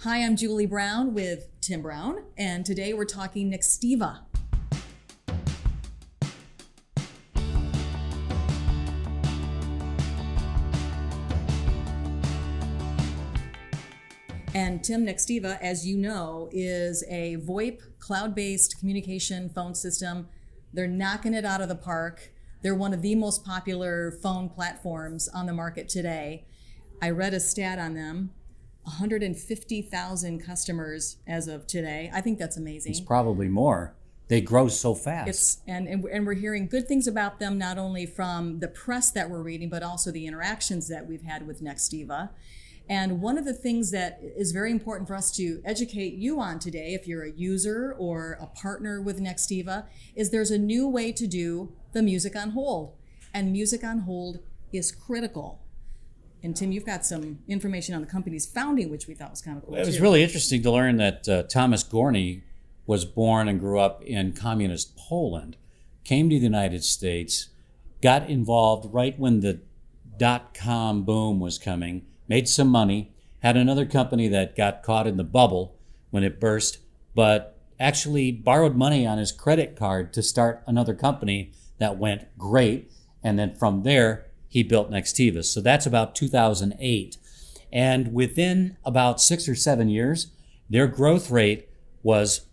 Hi, I'm Julie Brown with Tim Brown, and today we're talking Nextiva. And Tim, Nextiva, as you know, is a VoIP cloud-based communication phone system. They're knocking it out of the park. They're one of the most popular phone platforms on the market today. I read a stat on them, 150,000 customers as of today. I think that's amazing. It's probably more. They grow so fast. And we're hearing good things about them, not only from the press that we're reading, but also the interactions that we've had with Nextiva. And one of the things that is very important for us to educate you on today, if you're a user or a partner with Nextiva, is there's a new way to do the music on hold. And music on hold is critical. And Tim, you've got some information on the company's founding, which we thought was kind of cool. It was really interesting to learn that Thomas Gorney was born and grew up in communist Poland, came to the United States, got involved right when the dot-com boom was coming, made some money, had another company that got caught in the bubble when it burst, but actually borrowed money on his credit card to start another company that went great. And then from there, he built Nextiva. So that's about 2008. And within about 6 or 7 years, their growth rate was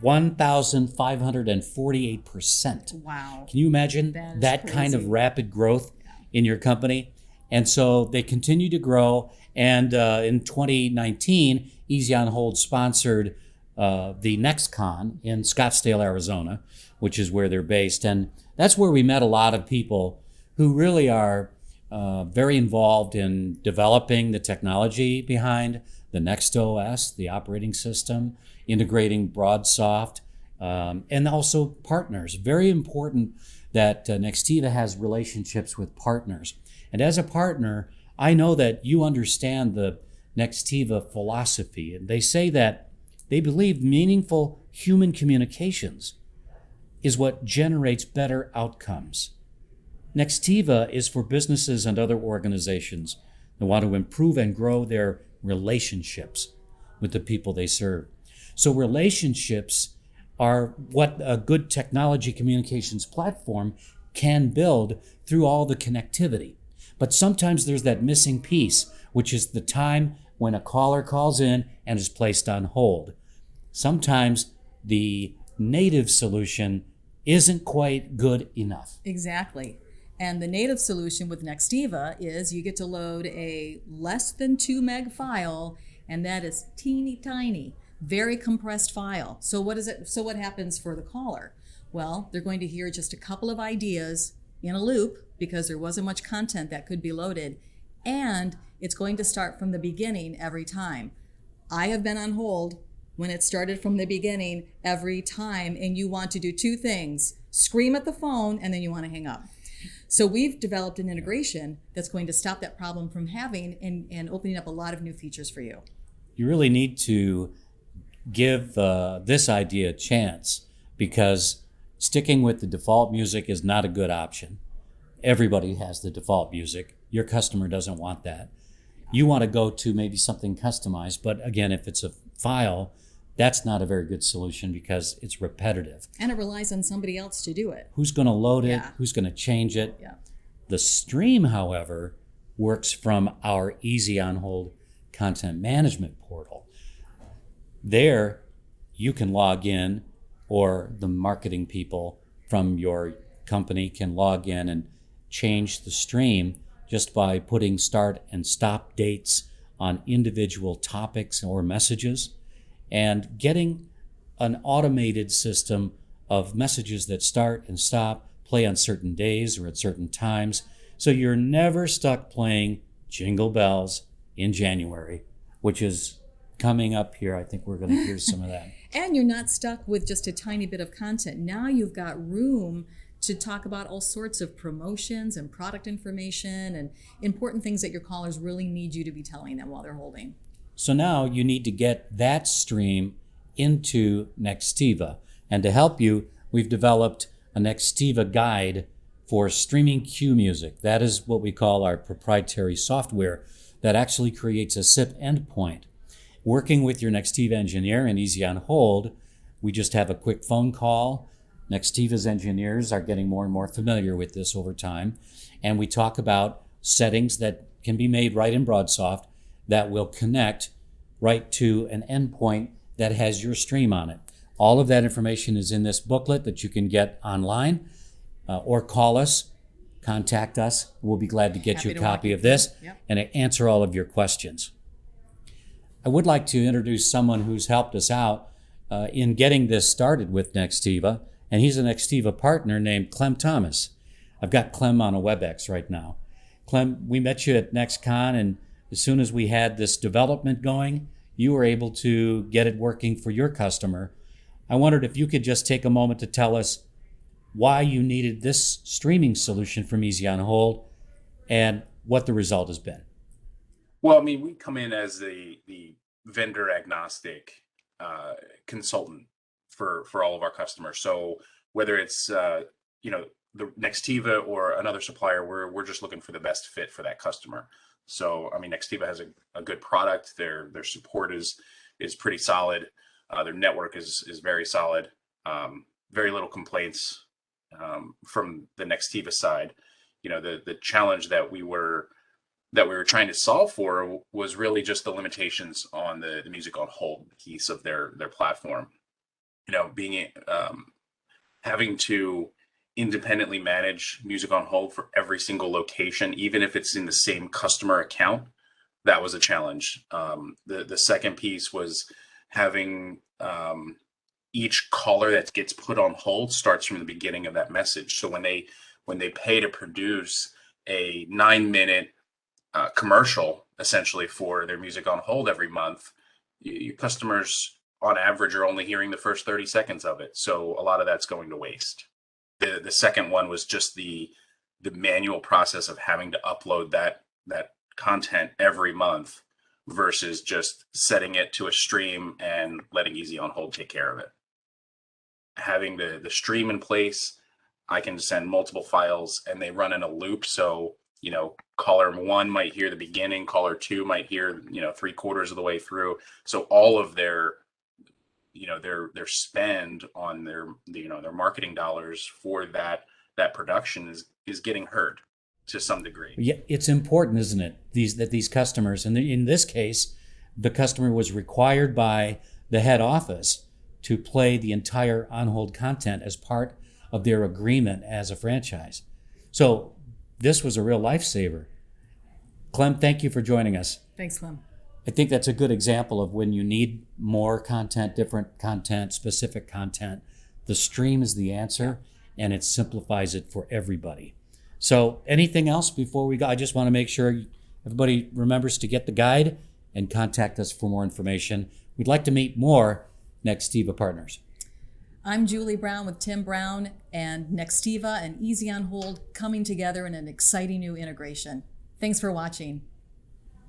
1,548%. Wow. Can you imagine that kind of rapid growth in your company? And so they continue to grow. And in 2019, Easy on Hold sponsored the NextCon in Scottsdale, Arizona, which is where they're based. And that's where we met a lot of people who really are very involved in developing the technology behind the NextOS, the operating system, integrating BroadSoft, and also partners. Very important that Nextiva has relationships with partners. And as a partner, I know that you understand the Nextiva philosophy. And they say that they believe meaningful human communications is what generates better outcomes. Nextiva is for businesses and other organizations that want to improve and grow their relationships with the people they serve. So relationships are what a good technology communications platform can build through all the connectivity. But sometimes there's that missing piece, which is the time when a caller calls in and is placed on hold. Sometimes the native solution isn't quite good enough. Exactly. And the native solution with Nextiva is you get to load a less than 2 meg file, and that is teeny tiny, very compressed file. So what happens for the caller? Well, they're going to hear just a couple of ideas in a loop because there wasn't much content that could be loaded, and it's going to start from the beginning every time. I have been on hold when it started from the beginning every time, and you want to do two things: scream at the phone, and then you want to hang up. So we've developed an integration that's going to stop that problem from having and opening up a lot of new features for you. You really need to give this idea a chance, because sticking with the default music is not a good option. Everybody has the default music. Your customer doesn't want that. You want to go to maybe something customized, but again, if it's a file, that's not a very good solution because it's repetitive. And it relies on somebody else to do it. Who's going to load it? Who's going to change it? Yeah. The stream, however, works from our Easy on Hold content management portal. There, you can log in, or the marketing people from your company can log in and change the stream just by putting start and stop dates on individual topics or messages, and getting an automated system of messages that start and stop, play on certain days or at certain times, so you're never stuck playing Jingle Bells in January, which is coming up here. I think we're going to hear some of that. And you're not stuck with just a tiny bit of content. Now you've got room to talk about all sorts of promotions and product information and important things that your callers really need you to be telling them while they're holding. So now you need to get that stream into Nextiva. And to help you, we've developed a Nextiva guide for streaming cue music. That is what we call our proprietary software that actually creates a SIP endpoint. working with your Nextiva engineer and Easy on Hold, we just have a quick phone call. Nextiva's engineers are getting more and more familiar with this over time. And we talk about settings that can be made right in BroadSoft that will connect right to an endpoint that has your stream on it. All of that information is in this booklet that you can get online, or call us, contact us. We'll be glad to get you a copy of this and answer all of your questions. I would like to introduce someone who's helped us out in getting this started with Nextiva, and he's a Nextiva partner named Clem Thomas. I've got Clem on a WebEx right now. Clem, we met you at NextCon, and as soon as we had this development going, you were able to get it working for your customer. I wondered if you could just take a moment to tell us why you needed this streaming solution from Easy on Hold and what the result has been. Well, I mean, we come in as the vendor agnostic consultant for all of our customers. So whether it's the Nextiva or another supplier, we're just looking for the best fit for that customer. So I mean, Nextiva has a good product. Their support is pretty solid. Their network is very solid. Very little complaints from the Nextiva side. You know, the challenge that we were trying to solve for was really just the limitations on the music on hold piece of their platform. You know, being having to independently manage music on hold for every single location, even if it's in the same customer account, that was a challenge. The second piece was having each caller that gets put on hold starts from the beginning of that message. So when they pay to produce a 9-minute commercial, essentially, for their music on hold every month, your customers on average are only hearing the first 30 seconds of it. So a lot of that's going to waste. The second one was just the manual process of having to upload that content every month versus just setting it to a stream and letting Easy on Hold take care of it. Having the stream in place, I can send multiple files and they run in a loop. So, you know, caller 1 might hear the beginning, caller 2 might hear, 3/4 of the way through. So all of their spend on their marketing dollars for that production is getting heard to some degree. Yeah, it's important, isn't it? These customers, and in this case, the customer was required by the head office to play the entire on-hold content as part of their agreement as a franchise. So this was a real lifesaver. Clem, thank you for joining us. Thanks, Clem. I think that's a good example of when you need more content, different content, specific content. The stream is the answer, and it simplifies it for everybody. So anything else before we go? I just want to make sure everybody remembers to get the guide and contact us for more information. We'd like to meet more Nextiva partners. I'm Julie Brown with Tim Brown and Nextiva and Easy on Hold coming together in an exciting new integration. Thanks for watching.